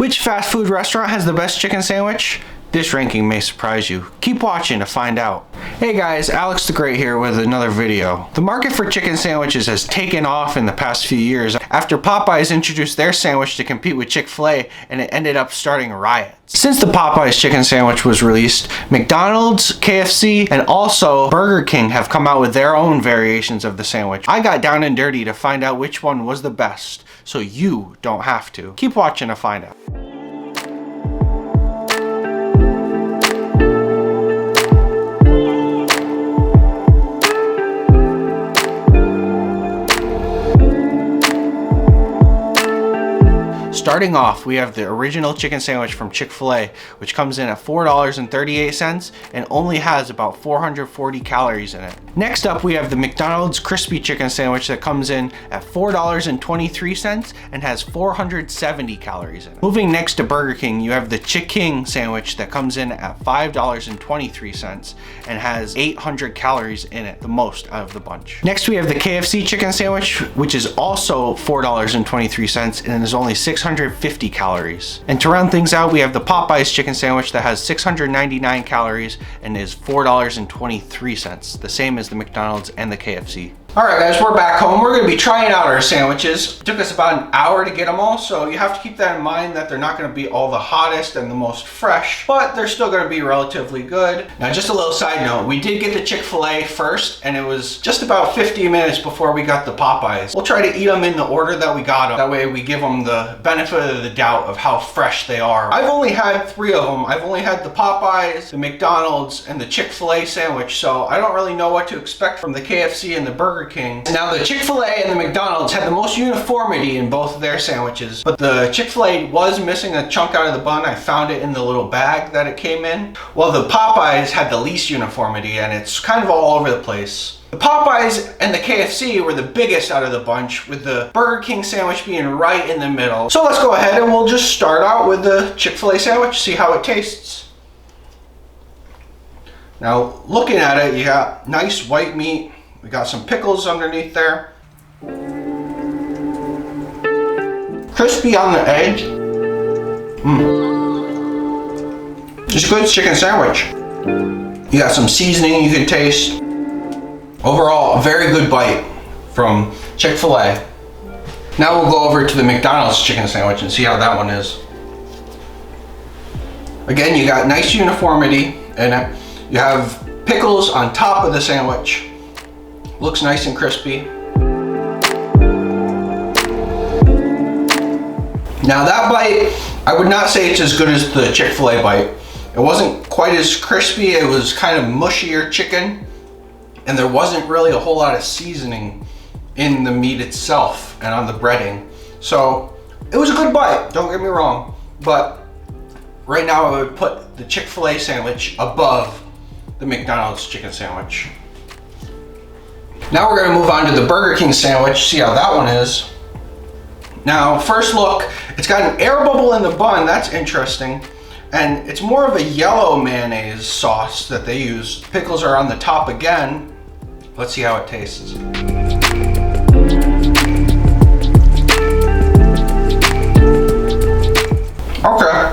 Which fast food restaurant has the best chicken sandwich? This ranking may surprise you. Keep watching to find out. Hey guys, Alex the Great here with another video. The market for chicken sandwiches has taken off in the past few years after Popeyes introduced their sandwich to compete with Chick-fil-A, and it ended up starting riots. Since the Popeyes chicken sandwich was released, McDonald's, KFC, and also Burger King have come out with their own variations of the sandwich. I got down and dirty to find out which one was the best, so you don't have to. Keep watching to find out. Starting off, we have the original chicken sandwich from Chick-fil-A, which comes in at $4.38 and only has about 440 calories in it. Next up, we have the McDonald's crispy chicken sandwich that comes in at $4.23 and has 470 calories in it. Moving next to Burger King, you have the Chick King sandwich that comes in at $5.23 and has 800 calories in it, the most out of the bunch. Next, we have the KFC chicken sandwich, which is also $4.23 and is only 650 calories. And to round things out, we have the Popeyes chicken sandwich that has 699 calories and is $4.23, the same as the McDonald's and the KFC. Alright guys, we're back home. We're going to be trying out our sandwiches. It took us about an hour to get them all, so you have to keep that in mind that they're not going to be all the hottest and the most fresh, but they're still going to be relatively good. Now just a little side note, we did get the Chick-fil-A first, and it was just about 50 minutes before we got the Popeyes. We'll try to eat them in the order that we got them. That way we give them the benefit of the doubt of how fresh they are. I've only had 3 of them. I've only had the Popeyes, the McDonald's, and the Chick-fil-A sandwich, so I don't really know what to expect from the KFC and the Burger King. Now the Chick-fil-A and the McDonald's had the most uniformity in both of their sandwiches, but the Chick-fil-A was missing a chunk out of the bun. I found it in the little bag that it came in. While the Popeyes had the least uniformity, and it's kind of all over the place. The Popeyes and the KFC were the biggest out of the bunch, with the Burger King sandwich being right in the middle. So let's go ahead and we'll just start out with the Chick-fil-A sandwich, see how it tastes. Now looking at it, you got nice white meat. We got some pickles underneath there. Crispy on the edge. Just a good chicken sandwich. You got some seasoning you can taste. Overall, a very good bite from Chick-fil-A. Now we'll go over to the McDonald's chicken sandwich and see how that one is. Again, you got nice uniformity in it. You have pickles on top of the sandwich. Looks nice and crispy. Now that bite, I would not say it's as good as the Chick-fil-A bite. It wasn't quite as crispy. It was kind of mushier chicken, and there wasn't really a whole lot of seasoning in the meat itself and on the breading. So it was a good bite, don't get me wrong, but right now I would put the Chick-fil-A sandwich above the McDonald's chicken sandwich. Now we're going to move on to the Burger King sandwich, see how that one is. Now, first look, it's got an air bubble in the bun, that's interesting. And it's more of a yellow mayonnaise sauce that they use. Pickles are on the top again. Let's see how it tastes. Okay.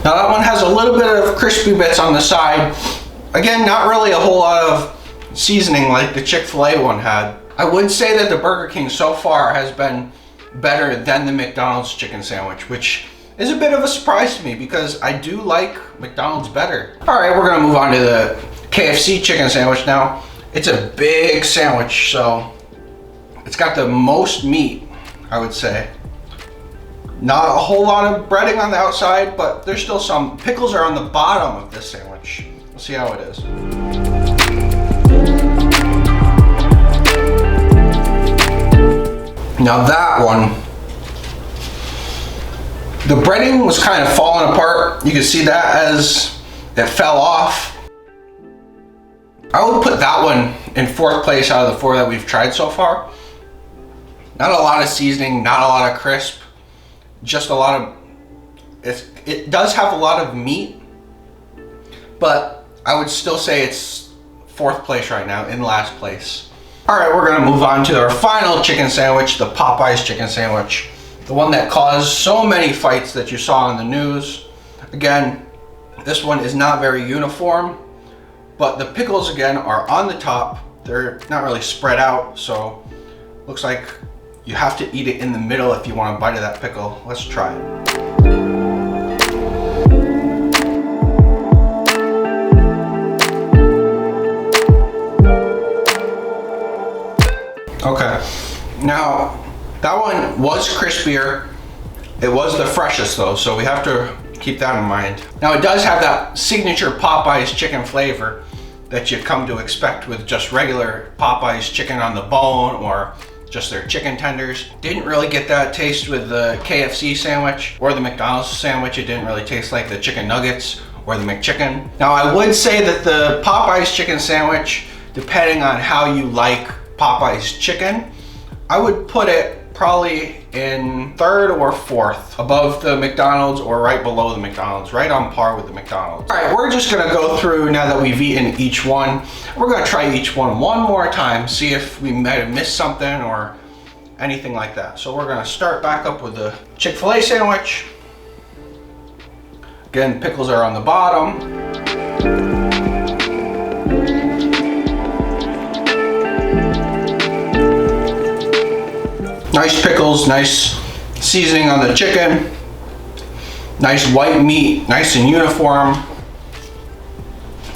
Now that one has a little bit of crispy bits on the side. Again, not really a whole lot of seasoning like the Chick-fil-A one had. I would say that the Burger King so far has been better than the McDonald's chicken sandwich, which is a bit of a surprise to me because I do like McDonald's better. Alright, we're gonna move on to the KFC chicken sandwich now. It's a big sandwich, so it's got the most meat, I would say. Not a whole lot of breading on the outside, but there's still some. Pickles are on the bottom of this sandwich. We'll see how it is. Now that one, the breading was kind of falling apart. You can see that as it fell off. I would put that one in 4th place out of the 4 that we've tried so far. Not a lot of seasoning, not a lot of crisp, just a lot of, it does have a lot of meat, but I would still say it's 4th place right now, in last place. All right, we're gonna move on to our final chicken sandwich, the Popeyes chicken sandwich. The one that caused so many fights that you saw in the news. Again, this one is not very uniform, but the pickles again are on the top. They're not really spread out, so looks like you have to eat it in the middle if you want a bite of that pickle. Let's try it. Okay, now that one was crispier. It was the freshest though, so we have to keep that in mind. Now it does have that signature Popeyes chicken flavor that you come to expect with just regular Popeyes chicken on the bone or just their chicken tenders. Didn't really get that taste with the KFC sandwich or the McDonald's sandwich. It didn't really taste like the chicken nuggets or the McChicken. Now I would say that the Popeyes chicken sandwich, depending on how you like Popeyes chicken, I would put it probably in third or fourth above the McDonald's or right below the McDonald's, right on par with the McDonald's. All right, we're just gonna go through now that we've eaten each one. We're gonna try each one more time, see if we might have missed something or anything like that. So we're gonna start back up with the Chick-fil-A sandwich. Again, pickles are on the bottom. Nice pickles, nice seasoning on the chicken, nice white meat, nice and uniform.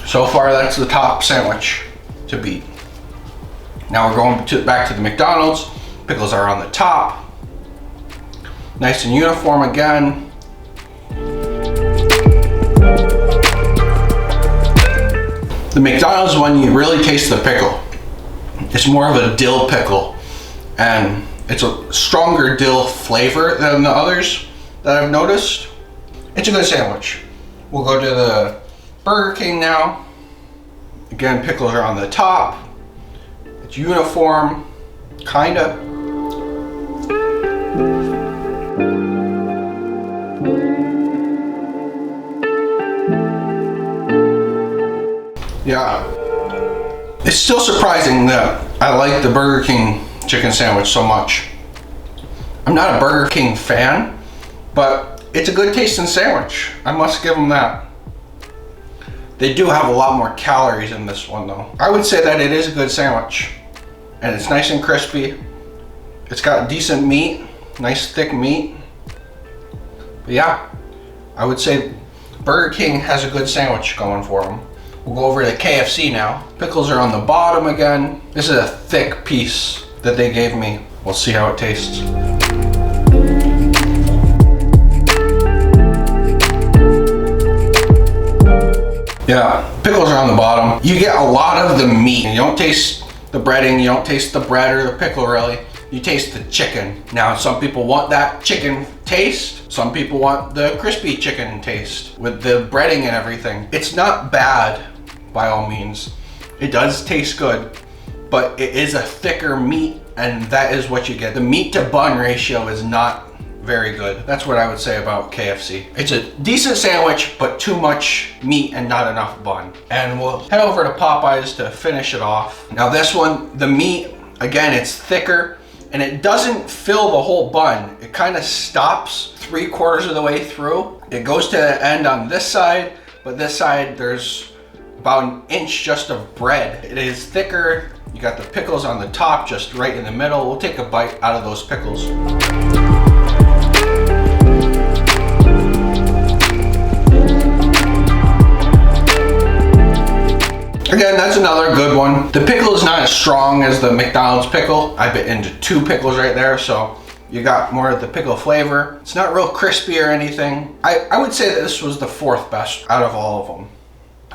So far, that's the top sandwich to beat. Now we're going back to the McDonald's. Pickles are on the top. Nice and uniform again. The McDonald's one, you really taste the pickle. It's more of a dill pickle, and it's a stronger dill flavor than the others that I've noticed. It's a good sandwich. We'll go to the Burger King now. Again, pickles are on the top. It's uniform, kinda. Yeah. It's still surprising that I like the Burger King chicken sandwich so much. I'm not a Burger King fan, but it's a good tasting sandwich. I must give them that. They do have a lot more calories in this one though. I would say that it is a good sandwich, and it's nice and crispy. It's got decent meat, nice thick meat. But yeah, I would say Burger King has a good sandwich going for them. We'll go over to KFC now. Pickles are on the bottom again. This is a thick piece that they gave me. We'll see how it tastes. Yeah, pickles are on the bottom. You get a lot of the meat. You don't taste the breading, you don't taste the bread or the pickle really. You taste the chicken. Now, some people want that chicken taste. Some people want the crispy chicken taste with the breading and everything. It's not bad by all means. It does taste good, but it is a thicker meat, and that is what you get. The meat to bun ratio is not very good. That's what I would say about KFC. It's a decent sandwich, but too much meat and not enough bun. And we'll head over to Popeyes to finish it off. Now this one, the meat, again, it's thicker, and it doesn't fill the whole bun. It kind of stops 3/4 of the way through. It goes to the end on this side, but this side there's about an inch just of bread. It is thicker. You got the pickles on the top, just right in the middle. We'll take a bite out of those pickles. Again, that's another good one. The pickle is not as strong as the McDonald's pickle. I bit into 2 pickles right there, so you got more of the pickle flavor. It's not real crispy or anything. I would say that this was the 4th best out of all of them.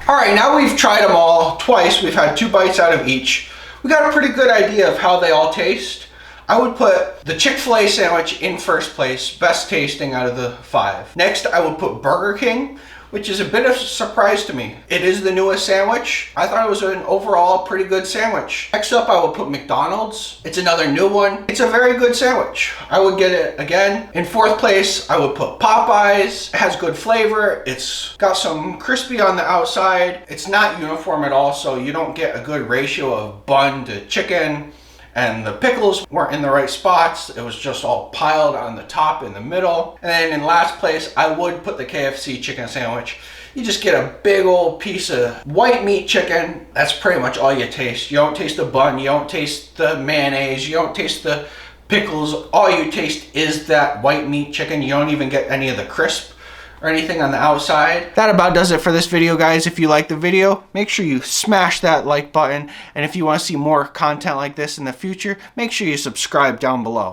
All right, now we've tried them all twice. We've had 2 bites out of each. We got a pretty good idea of how they all taste. I would put the Chick-fil-A sandwich in first place, best tasting out of the 5. Next, I would put Burger King, which is a bit of a surprise to me. It is the newest sandwich. I thought it was an overall pretty good sandwich. Next up, I would put McDonald's. It's another new one. It's a very good sandwich. I would get it again. In 4th place, I would put Popeyes. It has good flavor. It's got some crispy on the outside. It's not uniform at all, so you don't get a good ratio of bun to chicken. and the pickles weren't in the right spots. It was just all piled on the top in the middle. And then in last place, I would put the KFC chicken sandwich. You just get a big old piece of white meat chicken. That's pretty much all you taste. You don't taste the bun, you don't taste the mayonnaise, you don't taste the pickles. All you taste is that white meat chicken. You don't even get any of the crisp or anything on the outside. That about does it for this video, guys. If you like the video, make sure you smash that like button. And if you want to see more content like this in the future, make sure you subscribe down below.